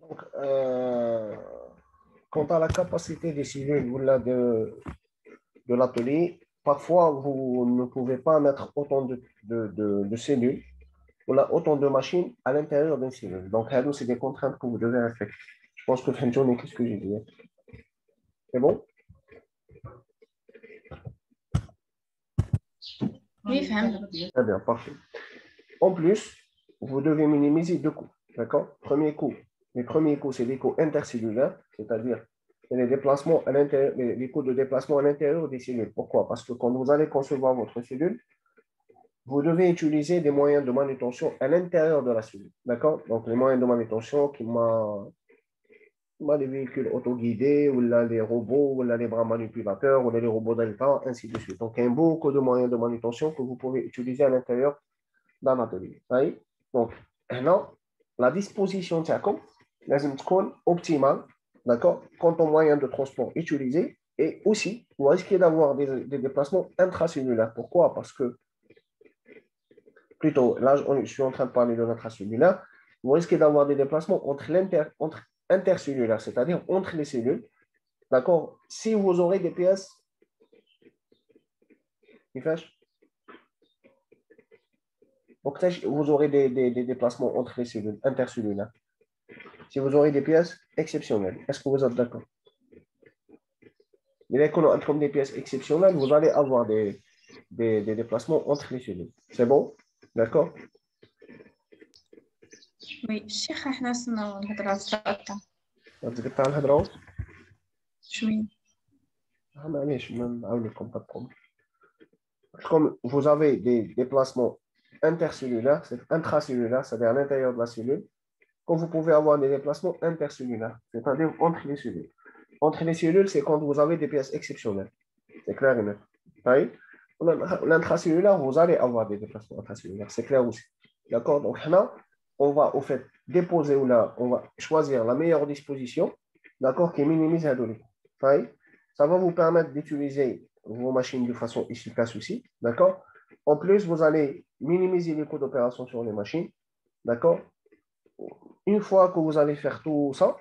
Donc, quant à la capacité des cellules ou là de l'atelier, parfois vous ne pouvez pas mettre autant de cellules ou là, autant de machines à l'intérieur d'une cellule. Donc, c'est des contraintes que vous devez respecter. Je pense que Fenton, qu'est-ce que j'ai dit? C'est bon? Oui, femme. Très bien, parfait. En plus, vous devez minimiser deux coûts. D'accord? Les premiers coûts, c'est les coûts intercellulaires, c'est-à-dire les déplacements à l'intérieur, les coûts de déplacement à l'intérieur des cellules. Pourquoi? Parce que quand vous allez concevoir votre cellule, vous devez utiliser des moyens de manutention à l'intérieur de la cellule. D'accord? Donc, les moyens de manutention qui m'ont les véhicules autoguidés, ou là, les robots, ou là, les bras manipulateurs, ou là, les robots Delta, ainsi de suite. Donc, il y a beaucoup de moyens de manutention que vous pouvez utiliser à l'intérieur d'un atelier. Oui? Donc, là, la disposition de comme لازم تكون optimale, d'accord, quant aux moyens de transport utilisés, et aussi, vous risquez d'avoir des déplacements intracellulaires. Pourquoi? Parce que, plutôt, là, je suis en train de parler de l'intracellulaire, vous risquez d'avoir des déplacements entre intercellulaires, c'est-à-dire entre les cellules, d'accord, si vous aurez des pièces, donc, vous aurez des déplacements entre les cellules intercellulaires. Si vous aurez des pièces exceptionnelles, est-ce que vous êtes d'accord? Mais comme des pièces exceptionnelles, vous allez avoir des déplacements entre les cellules. C'est bon? D'accord? Oui, الشيخ احنا سمعوا الهضرة تاع تقطع الهضرة؟ شوي. معليش نعاود لكم pas de problème. Comme vous avez des déplacements intercellulaires, c'est intracellulaire, c'est-à-dire à l'intérieur de la cellule, quand vous pouvez avoir des déplacements intercellulaires, c'est-à-dire entre les cellules. Entre les cellules, c'est quand vous avez des pièces exceptionnelles. C'est clair et net. Oui? L'intracellulaire, vous allez avoir des déplacements intracellulaires. C'est clair aussi. D'accord? Donc, là, on va au fait déposer ou là, on va choisir la meilleure disposition, d'accord, qui minimise la donnée. Oui? Ça va vous permettre d'utiliser vos machines de façon efficace aussi. D'accord? En plus, vous allez minimiser les coûts d'opération sur les machines. D'accord? Une fois que vous allez faire tout ça,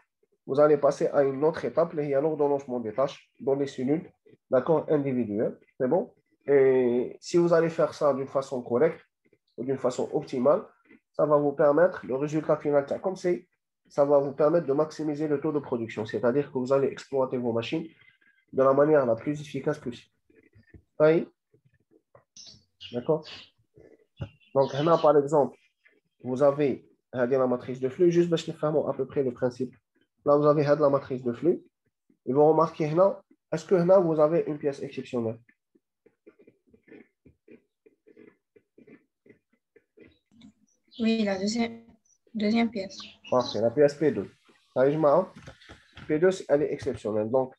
vous allez passer à une autre étape, il y a l'ordonnancement des tâches dans les cellules, d'accord, individuelles, c'est bon? Et si vous allez faire ça d'une façon correcte ou d'une façon optimale, ça va vous permettre, le résultat final, comme c'est, ça va vous permettre de maximiser le taux de production, c'est-à-dire que vous allez exploiter vos machines de la manière la plus efficace possible. Oui? D'accord? Donc, là, par exemple, vous avez la matrice de flux, juste pour faire à peu près le principe. Là, vous avez la matrice de flux. Et vous remarquez, est-ce que là, vous avez une pièce exceptionnelle? Oui, la deuxième pièce. Parfait, la pièce P2. P2, elle est exceptionnelle. Donc,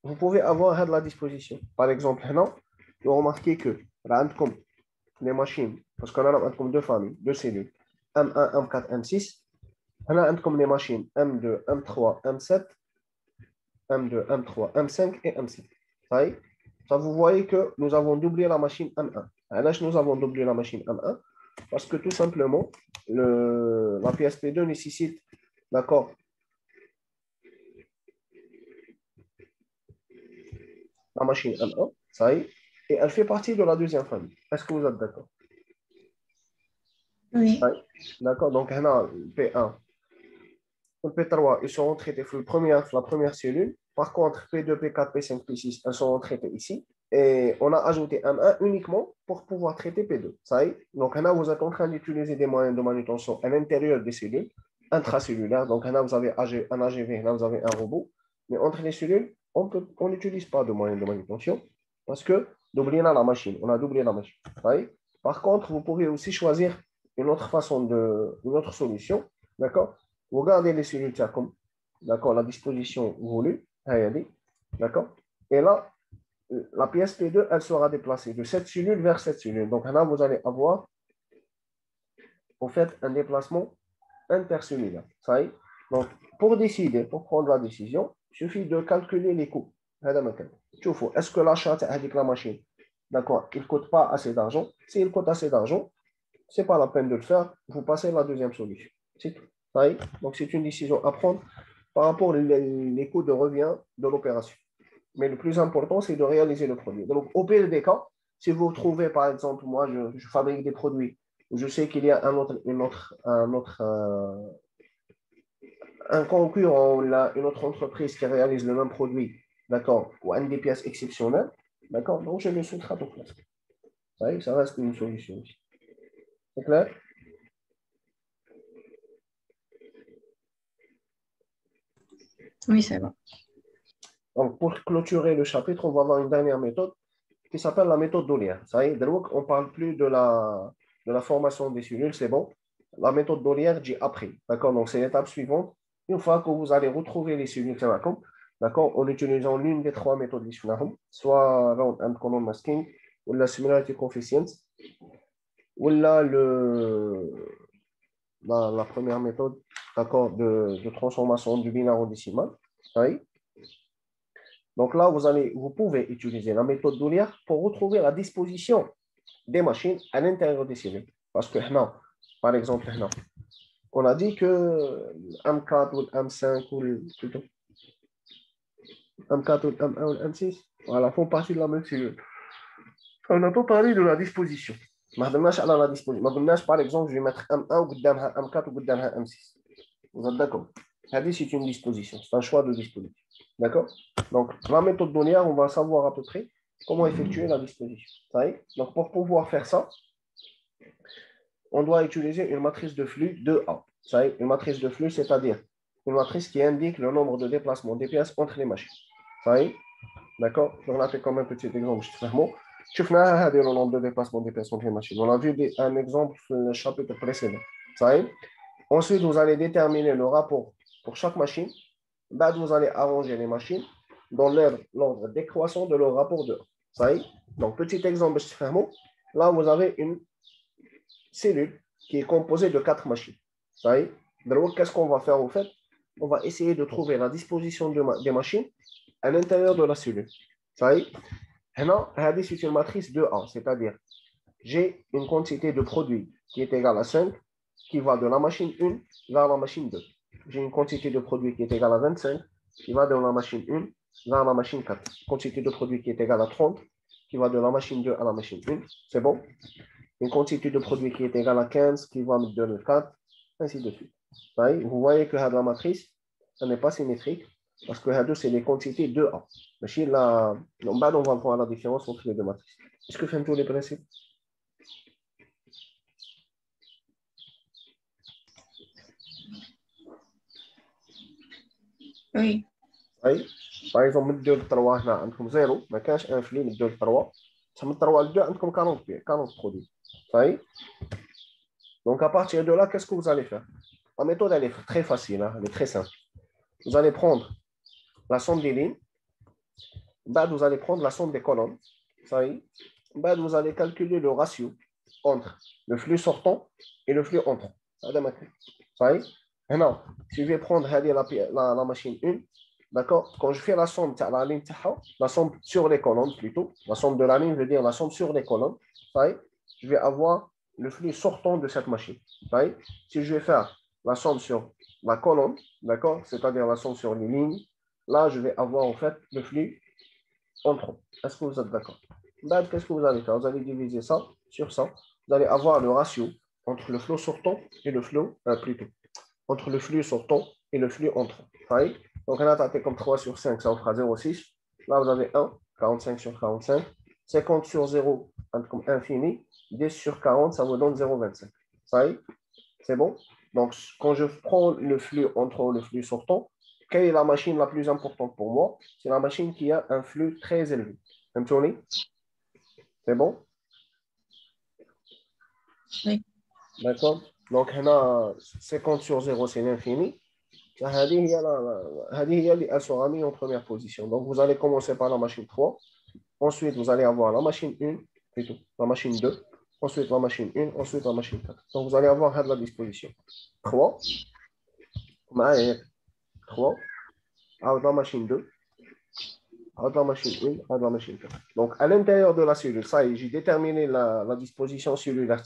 vous pouvez avoir à la disposition. Par exemple, là, vous remarquez que là, comme les machines, parce qu'on a comme deux familles, deux cellules, M1, M4, M6. Là, comme les machines M2, M3, M7, M2, M3, M5 et M7. Ça, vous voyez que nous avons doublé la machine M1. Là, nous avons doublé la machine M1 parce que tout simplement, la PSP2 nécessite, d'accord, la machine M1, ça y est, et elle fait partie de la deuxième famille. Est-ce que vous êtes d'accord? Oui. D'accord, donc là, P1, le P3, ils seront traités sur la première cellule. Par contre, P2, P4, P5, P6, elles seront traitées ici. Et on a ajouté M1 uniquement pour pouvoir traiter P2. Ça y est. Donc là, vous êtes en train d'utiliser des moyens de manutention à l'intérieur des cellules, intracellulaires. Donc là, vous avez un AGV, là, vous avez un robot. Mais entre les cellules, on n'utilise pas de moyens de manutention parce que d'oublier la machine. On a doublé la machine. Ça y est. Par contre, vous pouvez aussi choisir une autre solution. D'accord? Vous gardez les cellules comme, d'accord, la disposition voulue, d'accord? Et là, la pièce P2, elle sera déplacée de cette cellule vers cette cellule. Donc là, vous allez avoir, en fait, un déplacement intercellulaire. Ça y est. Donc, pour décider, pour prendre la décision, il suffit de calculer les coûts. Est-ce que l'achat avec la machine, d'accord, il ne coûte pas assez d'argent? S'il coûte assez d'argent, ce n'est pas la peine de le faire. Vous passez à la deuxième solution. C'est tout. Oui. Donc, c'est une décision à prendre par rapport aux coûts de revient de l'opération. Mais le plus important, c'est de réaliser le produit. Donc, au pire des cas, si vous trouvez, par exemple, moi, je fabrique des produits, je sais qu'il y a un concurrent, une autre entreprise qui réalise le même produit, d'accord, ou une des pièces exceptionnelles, d'accord, donc je le sous-traite au place. Oui, ça reste une solution aussi. C'est clair? Oui, c'est bon. Donc, pour clôturer le chapitre, on va avoir une dernière méthode qui s'appelle la méthode Dollier. Ça y est, donc, on ne parle plus de la formation des cellules, c'est bon. La méthode Dollier dit après. D'accord? Donc, c'est l'étape suivante. Une fois que vous allez retrouver les cellules, d'accord, en utilisant l'une des trois méthodes, soit round and column masking, ou la similarity coefficient, ou la première méthode, d'accord, de transformation du binaire en décimal. Ça y est. Donc là, vous pouvez utiliser la méthode Dollier pour retrouver la disposition des machines à l'intérieur des cellules. Parce que, par exemple, on a dit que M4 ou M5 ou plutôt M4 ou M1 ou M6 voilà, font partie de la même cellule. On n'a pas parlé de la disposition. ما هضرناش على la disposition. ما قلناش par exemple je vais mettre M1 وقدامها M4 وقدامها M6. Vous êtes d'accord? C'est une disposition, c'est un choix de disposition. D'accord? Donc, la méthode Dollier, on va savoir à peu près comment effectuer la disposition. Ça y est? Donc, pour pouvoir faire ça, on doit utiliser une matrice de flux 2A. Ça y est, une matrice de flux, c'est-à-dire une matrice qui indique le nombre de déplacements des pièces entre les machines. Ça y est? D'accord? Donc là, c'est comme un petit exemple. Je fais le nombre de déplacements des pièces entre les machines. On a vu un exemple sur le chapitre précédent. Ça y est? Ensuite, vous allez déterminer le rapport pour chaque machine. Là, vous allez arranger les machines dans l'ordre décroissant de leur rapport de 1. Ça y est? Donc, petit exemple, là, vous avez une cellule qui est composée de 4 machines. Ça y est? Donc, qu'est-ce qu'on va faire au fait? On va essayer de trouver la disposition des machines à l'intérieur de la cellule. Ça y est? C'est une matrice 2A, c'est-à-dire j'ai une quantité de produit qui est égale à 5 qui va de la machine 1 vers la machine 2. J'ai une quantité de produit qui est égale à 25 qui va de la machine 1 vers la machine 4. Quantité de produit qui est égale à 30 qui va de la machine 2 à la machine 1. C'est bon? Une quantité de produit qui est égale à 15 qui va de la 4, ainsi de suite. Vous voyez que la matrice, ça n'est pas symétrique parce que c'est les quantités 2A. Là, on va voir la différence entre les deux matrices. Est-ce que vous faites tous les principes? Oui. Oui. Par exemple, مديول 3 هنا عندكم 0 ما كانش ان فلي مديول 3 من 3 ل 2 عندكم 40 produits. Oui. Donc à partir de là, qu'est-ce que vous allez faire? La méthode elle est très facile, hein, elle est très simple. Vous allez prendre la somme des lignes, vous allez prendre la somme des colonnes. Ça y est. Vous allez calculer le ratio entre le flux sortant et le flux entrant. Ça y est. Maintenant, si je vais prendre la machine 1, d'accord, quand je fais la somme de la ligne, la somme sur les colonnes plutôt, la somme de la ligne veut dire la somme sur les colonnes, ça y est, je vais avoir le flux sortant de cette machine. Ça y est. Si je vais faire la somme sur la colonne, d'accord, c'est-à-dire la somme sur les lignes, là, je vais avoir en fait le flux entrant. Est-ce que vous êtes d'accord? Qu'est-ce que vous allez faire? Vous allez diviser ça sur ça. Vous allez avoir le ratio entre le flux sortant et le flux, plutôt, entre le flux sortant et le flux entrant. Right? Donc, on a tapé comme 3 sur 5, ça vous fera 0,6. Là, vous avez 1, 45 sur 45. 50 sur 0, comme infini. 10 sur 40, ça vous donne 0,25. Ça y est? C'est bon? Donc, quand je prends le flux entrant et le flux sortant, quelle est la machine la plus importante pour moi? C'est la machine qui a un flux très élevé. C'est bon? Oui. D'accord? Donc, on a 50 sur 0, c'est l'infini. Elle sera mise en première position. Donc, vous allez commencer par la machine 3. Ensuite, vous allez avoir la machine 1, plutôt, la machine 2. Ensuite, la machine 1. Ensuite, la machine 4. Donc, vous allez avoir à la disposition 3. 3. À la machine 2. À la machine 1. À la machine 4. Donc, à l'intérieur de la cellule, ça y est, j'ai déterminé la disposition cellulaire.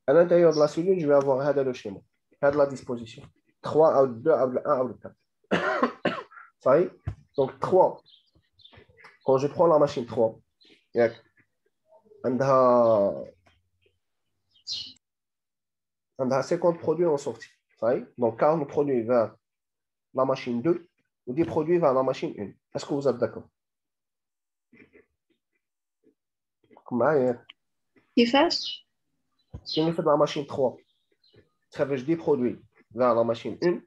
À l'intérieur de la cellule, je vais avoir le schéma. La disposition. 3 out 2 out 1 out 4. Ça y est. Donc 3, quand je prends la machine 3, on a 50 produits en sortie. Ça y est. Donc 40 produits vers la machine 2 ou 10 produits vers la machine 1. Est-ce que vous êtes d'accord? Qui fasse? Si on fait de la machine 3, tu travailles 10 produits vers la machine 1,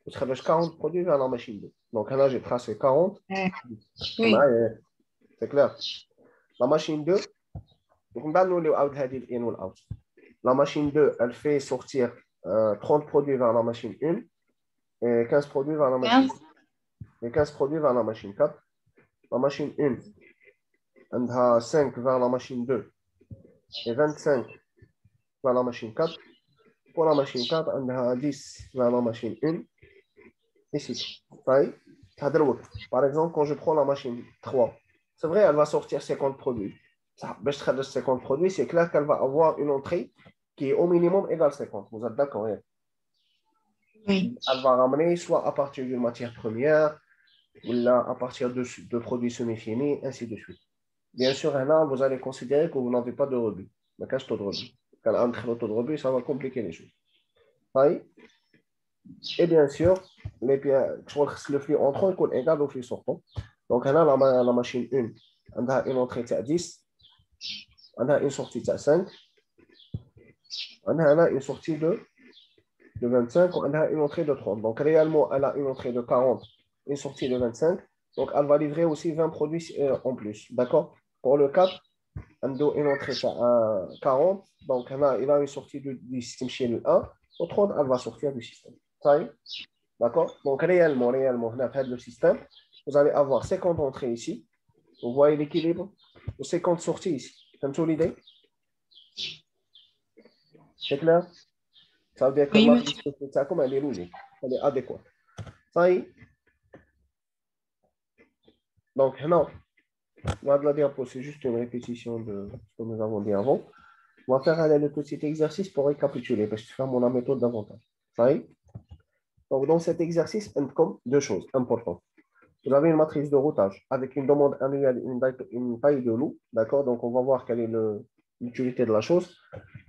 tu travailles 40 produits vers la machine 2. Donc là, j'ai tracé 40. Oui. C'est clair. La machine 2, la machine 2, elle fait sortir 30 produits vers la machine 1 et 15 produits vers la machine 1. Et 15 produits vers la machine 4. La machine 1, elle a 5 vers la machine 2 et 25 vers la machine 4. Pour la machine 4, elle a 10 vers la machine 1 et 6. Par exemple, quand je prends la machine 3, c'est vrai, elle va sortir 50 produits. Ça, 50 produits, c'est clair qu'elle va avoir une entrée qui est au minimum égale à 50. Vous êtes d'accord? Oui. Elle va ramener soit à partir d'une matière première, ou là à partir de produits semi-finis, ainsi de suite. Bien sûr, là, vous allez considérer que vous n'avez pas de rebut. Mais qu'est-ce que de rebut? Quand on entre le taux de rebut, ça va compliquer les choses. Oui. Et bien sûr, le flux entrant est égal au flux sortant. Donc, là, la machine 1, on a une entrée à 10, on a une sortie à 5, on a une sortie de 25, on a une entrée de 30. Donc, réellement, elle a une entrée de 40, une sortie de 25. Donc, elle va livrer aussi 20 produits en plus. D'accord? Pour le 4, on a une entrée à 40. Donc, là, il a une sortie du système chez 1. Au 30, elle va sortir du système. Ça y est? D'accord? Donc, réellement, le système, vous allez avoir 50 entrées ici. Vous voyez l'équilibre? 50 sorties ici. T'as l'idée? C'est clair? Ça veut dire que Oui, la monsieur. matrice, comme elle est logique, elle est adéquate. Ça y est? Donc, non, on va la diapo, c'est juste une répétition de ce que nous avons dit avant. On va faire un petit exercice pour récapituler, parce que je fais la méthode davantage. Ça y est? Donc, dans cet exercice, on compte deux choses importantes. Vous avez une matrice de routage avec une demande annuelle, une taille de loup. D'accord? Donc, on va voir quelle est l'utilité de la chose.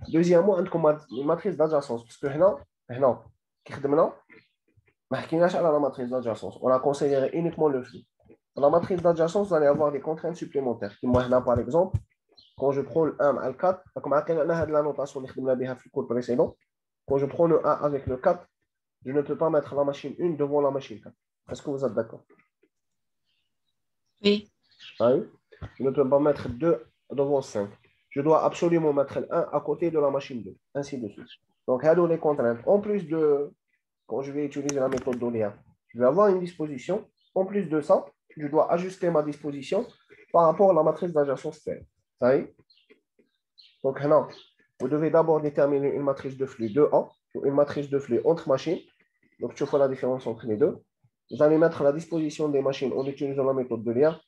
Deuxièmement, une matrice d'adjacence. Parce que là, la matrice d'adjacence. On a considéré uniquement le flux. Dans la matrice d'adjacence, vous allez avoir des contraintes supplémentaires. Moi, là, par exemple, quand je prends le 1 à le 4, comme la notation le cours précédent, quand je prends le 1 avec le 4, je ne peux pas mettre la machine 1 devant la machine 4. Est-ce que vous êtes d'accord? Oui. Oui. Je ne peux pas mettre 2 devant 5. Je dois absolument mettre le 1 à côté de la machine 2, ainsi de suite. Donc, il y a les contraintes. En plus de, quand je vais utiliser la méthode d'Oléa, je vais avoir une disposition. En plus de ça, je dois ajuster ma disposition par rapport à la matrice d'adjacence sphère. Ça y est? Donc, là, vous devez d'abord déterminer une matrice de flux 2A, une matrice de flux entre machines. Donc, tu fais la différence entre les deux. Vous allez mettre la disposition des machines en utilisant la méthode de lien.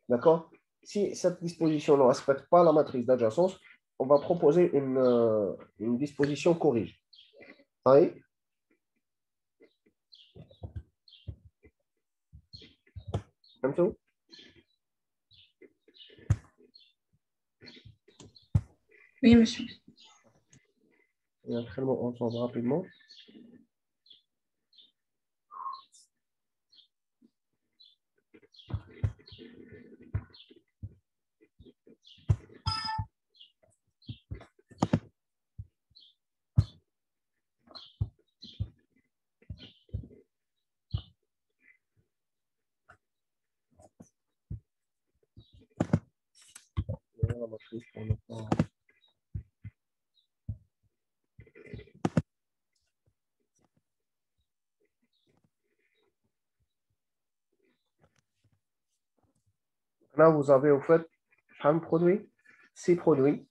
D'accord? Si cette disposition ne respecte pas la matrice d'adjacence, on va proposer une disposition corrigée. Oui? Comme tout? Oui, monsieur. On s'en va rapidement. La matrice pour ne pas... Là, vous avez au fait un produit, 6 produits.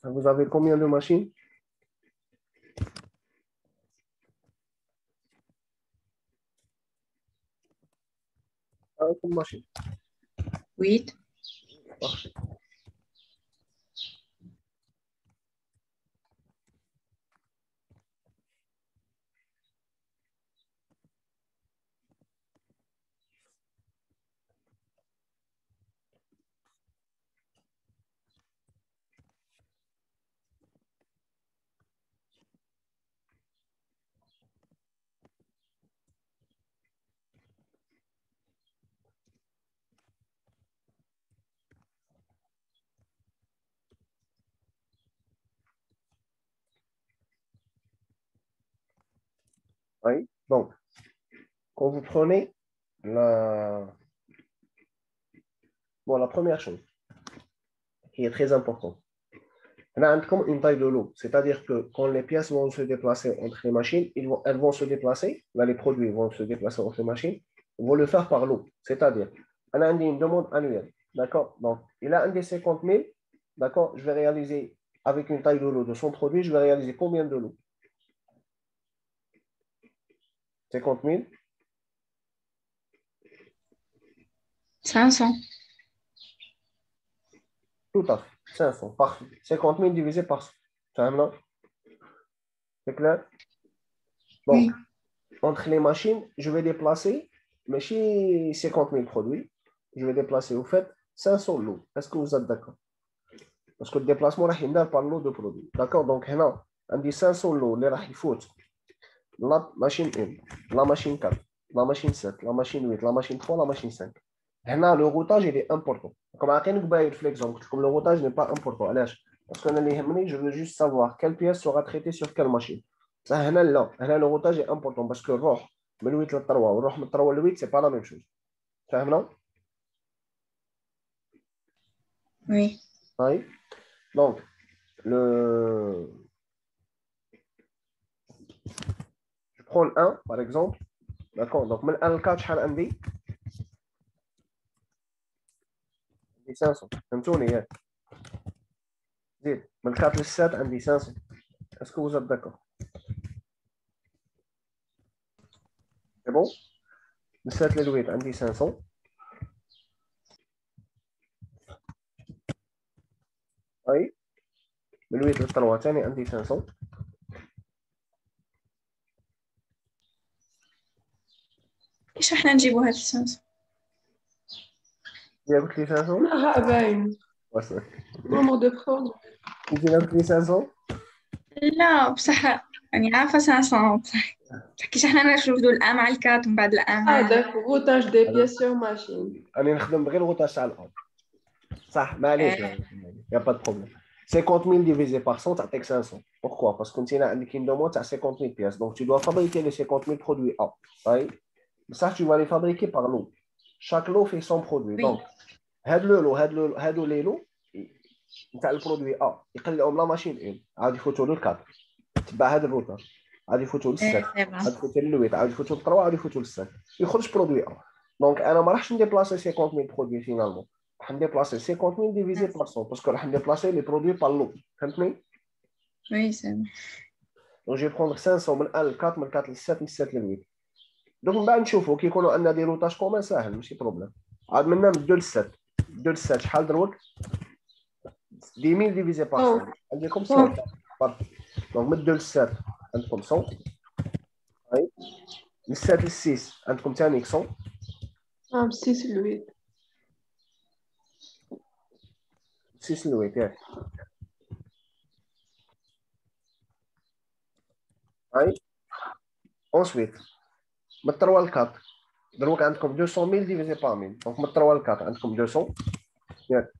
Vous avez combien de machines? Une machine. 8. Parfait. Oui. Donc, quand vous prenez la première chose qui est très importante, on a comme une taille de lot, c'est-à-dire que quand les pièces vont se déplacer entre les machines, elles vont se déplacer, là les produits vont se déplacer entre les machines, ils vont le faire par lot, c'est-à-dire, on a une demande annuelle, d'accord? Donc, il a un des 50 000, d'accord? Je vais réaliser avec une taille de lot de son produit, je vais réaliser combien de lots? 50 000? 500. Tout à fait, 500, parfait. 50 000 divisé par 100. C'est clair? Donc, Oui. entre les machines, je vais déplacer, mais chez 50 000 produits, je vais déplacer au fait 500 lots. Est-ce que vous êtes d'accord? Parce que le déplacement, là, il y a par lot de produits. D'accord? Donc, là, on dit 500 lots, les il faut la machine 1, la machine 4, la machine 7, la machine 8, la machine 3, la machine 5. Là, le routage, il est important. Comme l'exemple, comme le routage n'est pas important. Parce que je veux juste savoir quelle pièce sera traitée sur quelle machine. Ça, là, le routage est important parce que le 8 le 3, le 3 le 8, ce n'est pas la même chose. فاهمنا؟ Oui. Oui. Donc, je prends le 1, par exemple. D'accord. Donc, من 1 ل 4 شحال عندي؟ عندي 500. فهمتوني ياك؟ زيد من 4 ل 7 عندي 500. Est-ce que vous êtes d'accord? C'est bon? من 7 ل 8 عندي 500. Oui. من 8 ل 3 ثاني عندي 500. كيفاش احنا نجيبو هاد السنس؟ يا قلت لي 500؟ لا باين واش نومبر دو فوا انت قلت لي 500؟ لا بصح يعني عارفة 500 بصح كيفاش احنا نرفدو الان مع الكات ومن بعد الان مع هذاك routage des pièces sur machine. انا نخدم غير الغوطاج تاع الارض. صح معليش يا با بروبليم. 50 000 divisé par 100 تعطيك 500. Pourquoi? Parce que انت عندك une demande تاع 50 000 pièces. Donc tu dois fabriquer les 50 000 produits A. Oui. Ça tu vas les fabriquer par lot. Chaque lot fait son produit. Oui. Donc هادو لي لو نتاع البرودوي A يقلعهم لا ماشين 1 عاد يفوتوا له 4 تبع هذا الروتر عاد يفوتوا ل 7 عاد يفوتوا ل 8 عاد يفوتوا ل 3 عاد يفوتوا ل 5 يخرج برودوي A. دونك انا ما راحش نديبلاسي 50 000 برودوي فينالمون راح نديبلاسي 50 000 ديفيزي بار 100 باسكو راح نديبلاسي لي برودوي بار لو. فهمتني؟ Oui, c'est bon. دونك جي بروندر 500 من 1 ل 4 من 4 ل 7 من 7 ل 8. دونك من بعد نشوفوا كي يكونوا عندنا دي روتاج كومان ساهل ماشي بروبليم. عاد منا من 2 ل 7 2 ل 7 شحال دروك 10 000 divisé par 100. عندكم 100. Donc, من 2 ل 7 عندكم 100. من 7 ل 6 عندكم ثاني 100. 6 ل 8 6 ل 8 ياك. Ensuite, من 3 ل 4 دروك عندكم 200 000 divisé par 1000. Donc, من 3 ل 4 عندكم 200 ياك.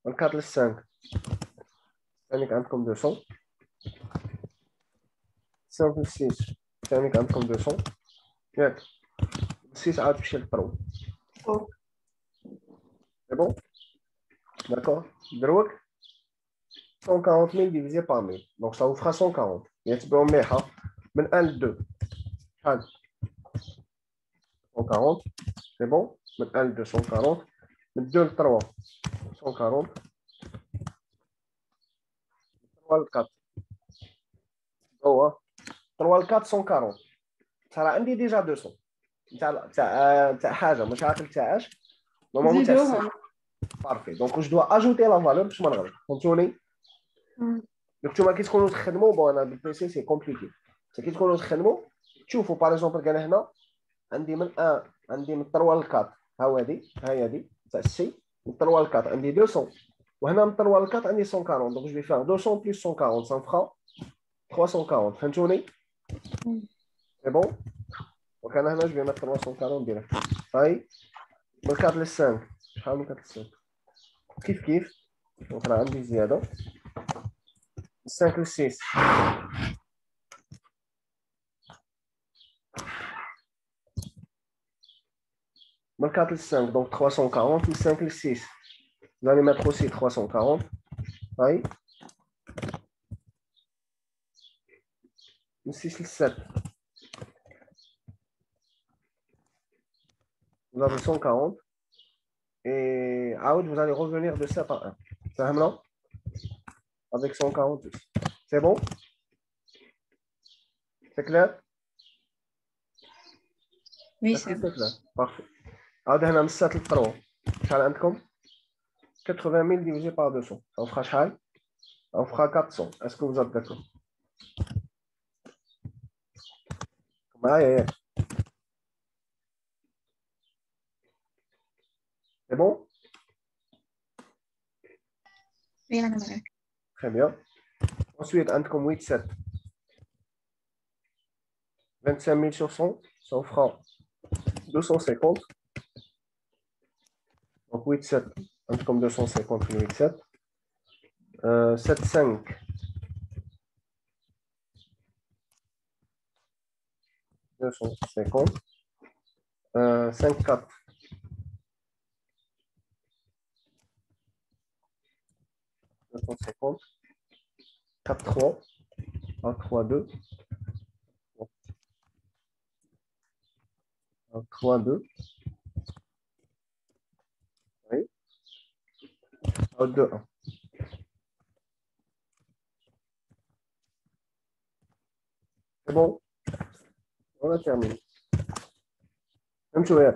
من 4 ل 5 ثاني عندكم 200. 5 ل 6 ثاني عندكم 200 ياك. 6 عاد تمشي ل 3. C'est bon? D'accord? دروك 140 000 divisé par 1000. Donc, ça vous fera 140. يتبعوا مليحة. من 1 ل 2 شحال؟ 140. C'est bon? من 1 ل 2 140. من 2 ل 3 140. 3 ل 4 هو 3 ل 4 140. صار عندي ديجا 200 تاع حاجة مش عارف تاعش. نورمالمون تاع زيدوها. بارفي. دونك واش دوا اجوتي لا فالور باش ما نغلط. فهمتوني؟ دونك نتوما كي تكونوا تخدموا بون انا بالبيسي سي كومبليكي. كي تكونوا تخدموا تشوفوا باغ اكزومبل كان هنا عندي من 1 عندي من 3 ل 4 ها هذه تاع السي من 3 ل 4 عندي 200 وهنا من 3 ل 4 عندي 140 دونك جو في فار 200 بلس 140 ça me fera 340 فهمتوني؟ سي بون. وكان هنا جو في mettre 340 ديريكت. هاي من 4 ل 5 شحال من 4 ل 5 كيف Donc, là, عندي زيادة. 5 ل 6. من 4 ل 5, donc 340. 5 ل 6. Vous allez mettre aussi 340. Oui. 6 ل 7. Vous avez 140. Et out, vous allez revenir de 7 à 1. C'est bon? Avec 140. C'est bon? C'est clair? Oui, c'est c'est clair. Parfait. عاود هنا من 7 ل 3. شحال عندكم؟ 80 000 divisé par 200. On fera شحال؟ On fera 400. Est-ce que vous êtes d'accord? Ouais. C'est bon? oui, أنا معاك. Très bien. Ensuite, عندكم 8 7. 25 000 sur 100, ça en fera 250. Donc 8 7, comme 250 8 7. 7 5. 250. 5 4. 250. 4 3. 1 3 2. 1 3 2. Oui. 1 2 1. C'est bon? On a terminé. Même chose.